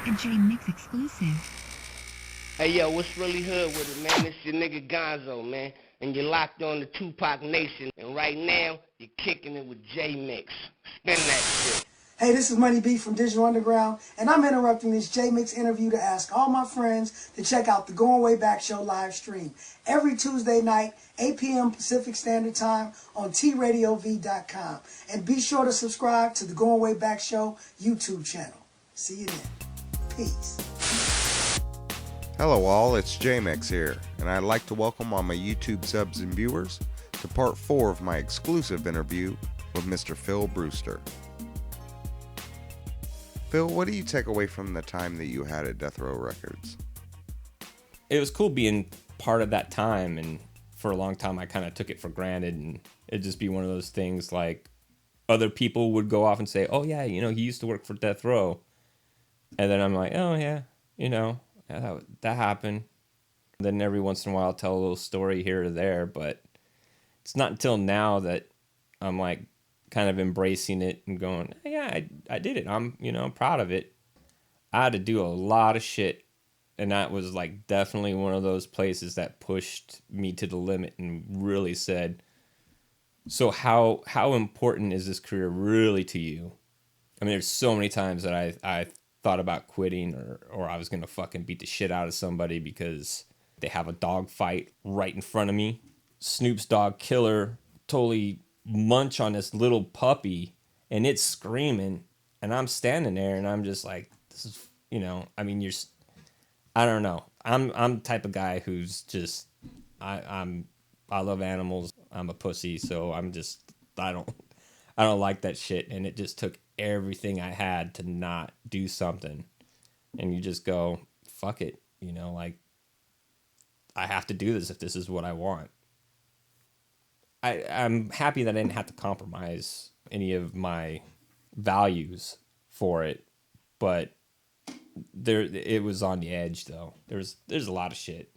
A J-Mix exclusive. Hey yo, what's really hood with it, man? It's your nigga Gonzo, man. And you're locked on the Tupac Nation. And right now, you're kicking it with J-Mix. Spin that shit. Hey, this is Money B from Digital Underground, and I'm interrupting this J-Mix interview to ask all my friends to check out the Going Way Back Show live stream every Tuesday night, 8 p.m. Pacific Standard Time on TRadiov.com. And be sure to subscribe to the Going Way Back Show YouTube channel. See you then. Peace. Hello all, it's J-Mix here, and I'd like to welcome all my YouTube subs and viewers to part 4 of my exclusive interview with Mr. Phil Brewster. Phil, what do you take away from the time that you had at Death Row Records? It was cool being part of that time, and for a long time I kind of took it for granted, and it'd just be one of those things like other people would go off and say, oh yeah, you know, he used to work for Death Row. And then I'm like, oh yeah, you know, yeah, that happened. Then every once in a while I'll tell a little story here or there, but it's not until now that I'm like kind of embracing it and going, yeah, I did it. I'm proud of it. I had to do a lot of shit, and that was like definitely one of those places that pushed me to the limit and really said, so how important is this career really to you? I mean, there's so many times that I thought about quitting or I was going to fucking beat the shit out of somebody because they have a dog fight right in front of me. Snoop's dog Killer totally munch on this little puppy and it's screaming and I'm standing there and I'm just like, this is, I mean, I don't know. I'm the type of guy who's just, I love animals. I'm a pussy. So I don't like that shit. And it just took everything I had to not do something. And you just go, fuck it. Like, I have to do this if this is what I want. I'm happy that I didn't have to compromise any of my values for it, but it was on the edge though. There's a lot of shit.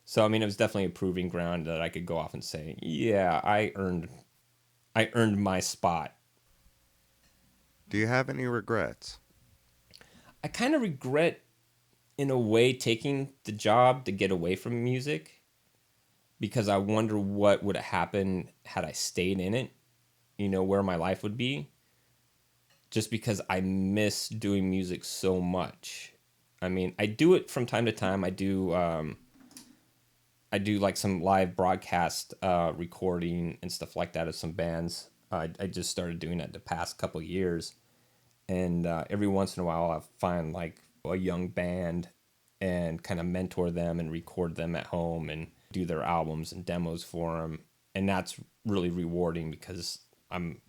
So I mean, it was definitely a proving ground that I could go off and say, yeah, I earned my spot. Do you have any regrets? I kind of regret, in a way, taking the job to get away from music, because I wonder what would have happened had I stayed in it, where my life would be, just because I miss doing music so much. I mean, I do it from time to time. I do like some live broadcast recording and stuff like that of some bands. I just started doing that the past couple of years. And every once in a while I find like a young band and kind of mentor them and record them at home and do their albums and demos for them. And that's really rewarding because I'm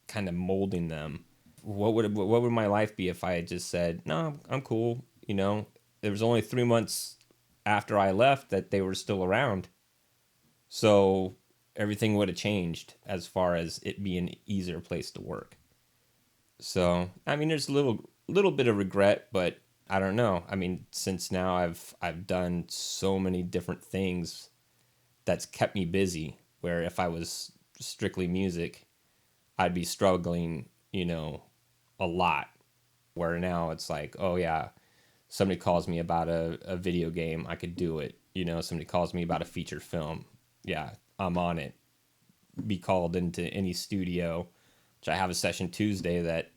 kind of molding them. What would my life be if I had just said, no, I'm cool. There was only 3 months after I left that they were still around. So everything would have changed as far as it being an easier place to work. So, I mean, there's a little bit of regret, but I don't know. I mean, since now I've done so many different things that's kept me busy, where if I was strictly music, I'd be struggling, a lot. Where now it's like, oh yeah, somebody calls me about a video game, I could do it. Somebody calls me about a feature film. Yeah, I'm on it. Be called into any studio, which I have a session Tuesday that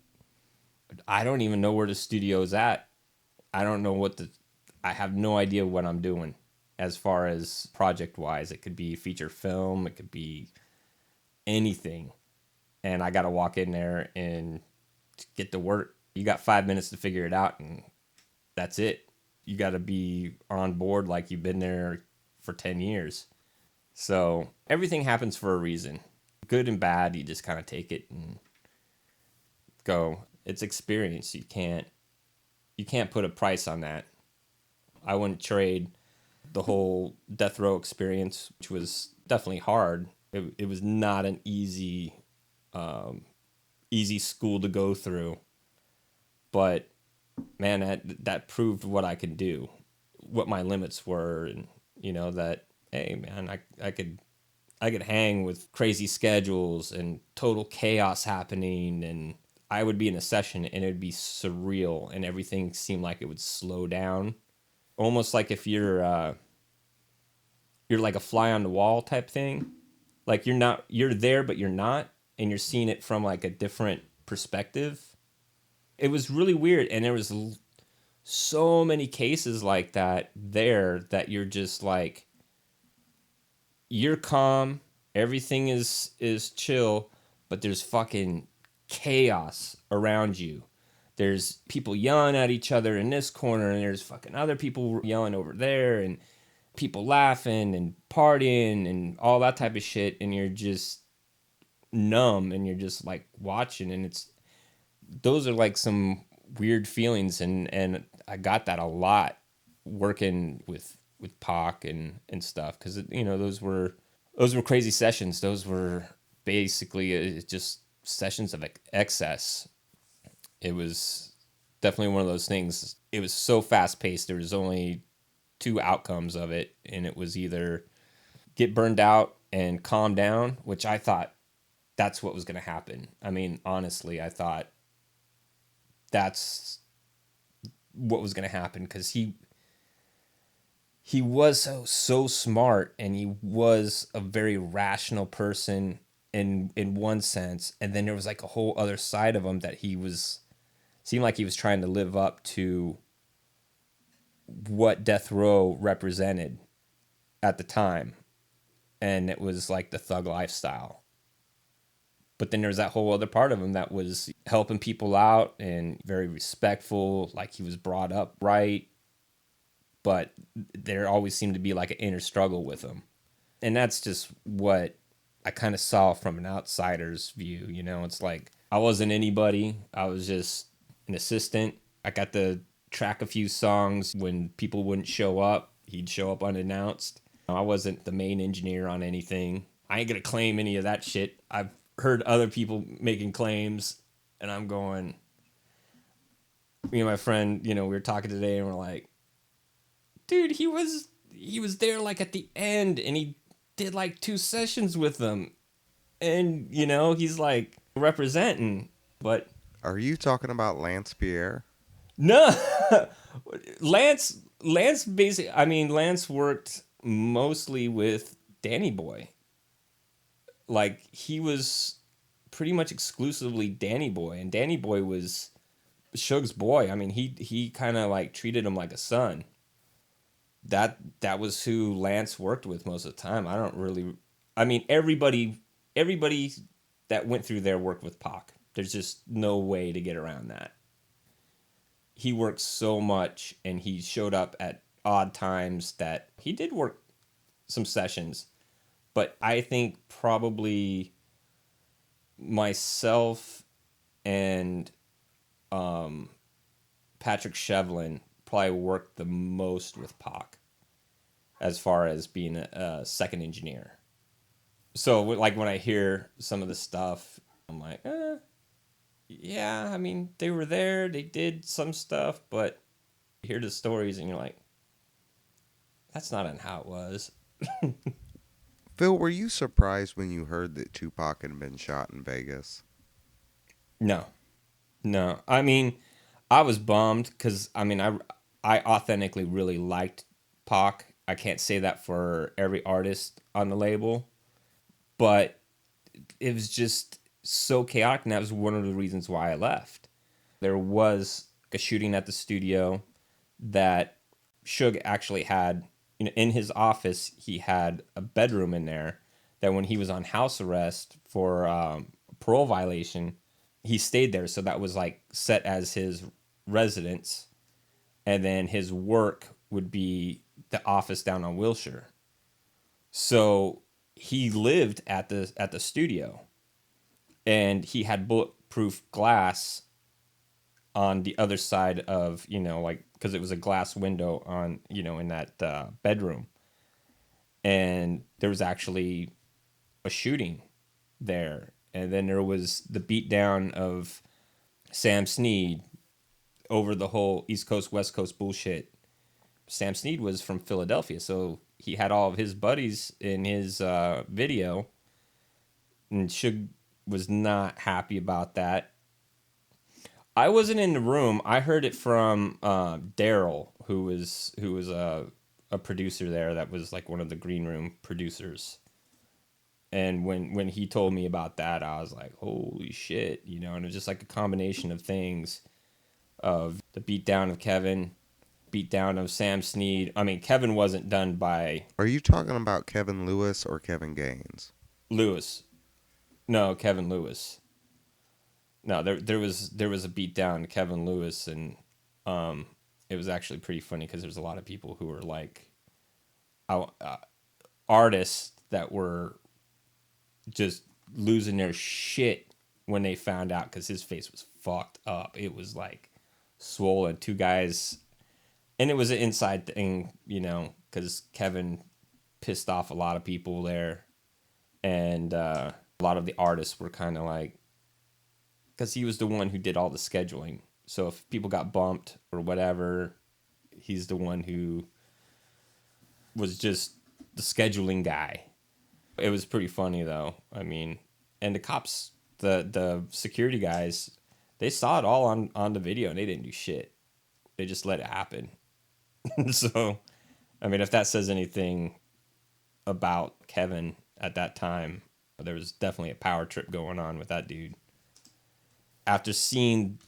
I don't even know where the studio is at. I don't know I have no idea what I'm doing as far as project wise. It could be feature film. It could be anything. And I got to walk in there and get to work. You got 5 minutes to figure it out and that's it. You got to be on board like you've been there for 10 years. So everything happens for a reason. Good and bad, you just kind of take it and go. It's experience. You can't put a price on that. I wouldn't trade the whole Death Row experience, which was definitely hard. It was not an easy school to go through. But man, that proved what I could do, what my limits were, and that, hey man, I could hang with crazy schedules and total chaos happening, and I would be in a session and it would be surreal and everything seemed like it would slow down. Almost like if you're like a fly on the wall type thing. Like you're there, but you're not, and you're seeing it from like a different perspective. It was really weird. And there was so many cases like that there that you're just like, you're calm, everything is chill, but there's fucking chaos around you. There's people yelling at each other in this corner, and there's fucking other people yelling over there, and people laughing and partying and all that type of shit, and you're just numb and you're just like watching, and those are like some weird feelings, and I got that a lot working with Pac and stuff, because those were crazy sessions. Those were basically just sessions of excess. It was definitely one of those things. It was so fast paced. There was only two outcomes of it, and it was either get burned out and calm down, which I thought that's what was going to happen. I mean, honestly, I thought that's what was going to happen, because he was so smart, and he was a very rational person in one sense, and then there was like a whole other side of him that seemed like he was trying to live up to what death row represented at the time, and it was like the thug lifestyle. But then there's that whole other part of him that was helping people out and very respectful, like he was brought up right, but there always seemed to be like an inner struggle with him. And that's just what I kind of saw from an outsider's view. It's like I wasn't anybody. I was just an assistant. I got to track a few songs when people wouldn't show up. He'd show up unannounced. I wasn't the main engineer on anything. I ain't gonna claim any of that shit. I've heard other people making claims, and I'm going, me and my friend, we were talking today, and we're like, dude, he was there like at the end, and he did like 2 sessions with them, and he's like representing. But Are you talking about Lance Pierre? no, Lance basically, I mean, Lance worked mostly with Danny Boy. Like, he was pretty much exclusively Danny Boy, and Danny Boy was Suge's boy. I mean, he kind of like treated him like a son. That was who Lance worked with most of the time. I mean, everybody that went through there worked with Pac. There's just no way to get around that. He worked so much, and he showed up at odd times that he did work some sessions. But I think probably myself and Patrick Shevlin probably worked the most with Pac as far as being a second engineer. So like when I hear some of the stuff, I'm like, yeah, I mean, they were there, they did some stuff, but you hear the stories and you're like, that's not on how it was. Phil, were you surprised when you heard that Tupac had been shot in Vegas? No. I mean, I was bummed because, I mean, I authentically really liked Pac. I can't say that for every artist on the label, but it was just so chaotic, and that was one of the reasons why I left. There was a shooting at the studio that Suge actually had. In his office, he had a bedroom in there that when he was on house arrest for a parole violation, he stayed there. So that was like set as his residence. And then his work would be the office down on Wilshire. So he lived at the studio, and he had bulletproof glass on the other side of, like, because it was a glass window on, in that bedroom. And there was actually a shooting there. And then there was the beatdown of Sam Sneed over the whole East Coast, West Coast bullshit. Sam Sneed was from Philadelphia, so he had all of his buddies in his video. And Suge was not happy about that. I wasn't in the room. I heard it from Daryl, who was a producer there. That was like one of the green room producers. And when he told me about that, I was like, holy shit, you know. And it was just like a combination of things, of the beatdown of Kevin, beatdown of Sam Sneed. I mean, Kevin wasn't done by Are you talking about Kevin Lewis or Kevin Gaines? Lewis. No, Kevin Lewis. No, there was a beatdown to Kevin Lewis, and it was actually pretty funny because there's a lot of people who were like artists that were just losing their shit when they found out, because his face was fucked up. It was like swollen. Two guys, and it was an inside thing, you know, because Kevin pissed off a lot of people there, and a lot of the artists were kind of like, because he was the one who did all the scheduling. So if people got bumped or whatever, he's the one who was just the scheduling guy. It was pretty funny though. I mean, and the cops, the security guys, they saw it all on the video and they didn't do shit. They just let it happen. So, I mean, if that says anything about Kevin at that time, there was definitely a power trip going on with that dude. After seeing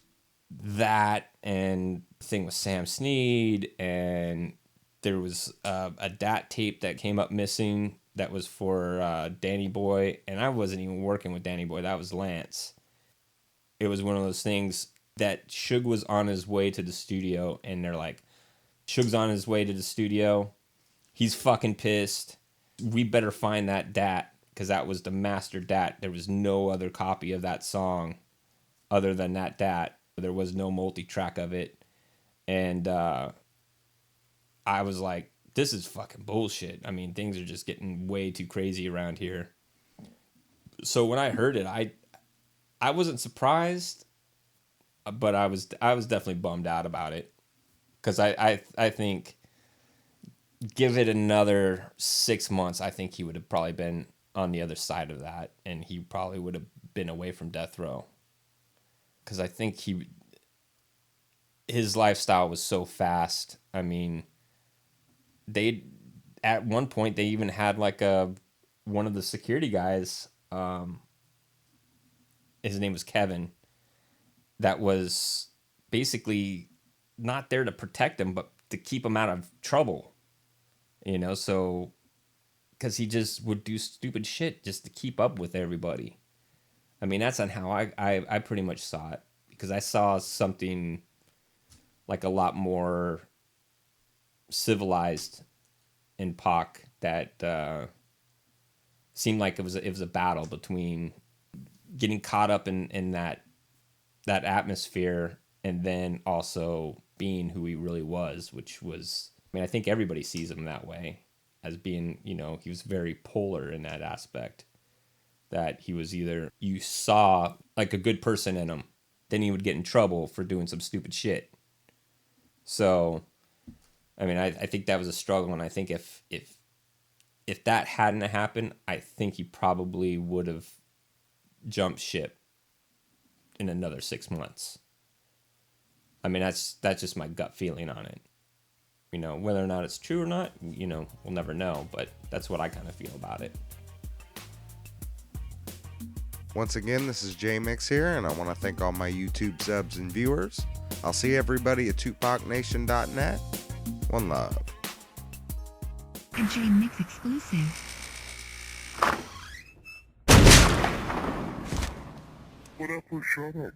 that and thing with Sam Sneed, and there was a DAT tape that came up missing that was for Danny Boy, and I wasn't even working with Danny Boy. That was Lance. It was one of those things that Suge was on his way to the studio, and they're like, Suge's on his way to the studio. He's fucking pissed. We better find that DAT, because that was the master DAT. There was no other copy of that song other than that DAT. There was no multi-track of it. And I was like, this is fucking bullshit. I mean, things are just getting way too crazy around here. So when I heard it, I wasn't surprised, but I was definitely bummed out about it. Because I think, give it another 6 months, I think he would have probably been on the other side of that, and he probably would have been away from death row. Because I think his lifestyle was so fast. I mean, at one point they even had like one of the security guys, his name was Kevin, that was basically not there to protect him, but to keep him out of trouble, you know. So because he just would do stupid shit just to keep up with everybody. I mean, that's on how I pretty much saw it, because I saw something like a lot more civilized in Pac that seemed like it was a battle between getting caught up in that atmosphere, and then also being who he really was, which was, I mean, I think everybody sees him that way, as being, you know, he was very polar in that aspect. That he was either, you saw like a good person in him, then he would get in trouble for doing some stupid shit. So, I mean, I think that was a struggle, and I think if that hadn't happened, I think he probably would have jumped ship in another 6 months. I mean, that's just my gut feeling on it. You know, whether or not it's true or not, you know, we'll never know, but that's what I kind of feel about it. Once again, this is J-Mix here, and I want to thank all my YouTube subs and viewers. I'll see everybody at TupacNation.net. One love. A J-Mix exclusive. What up, shut up?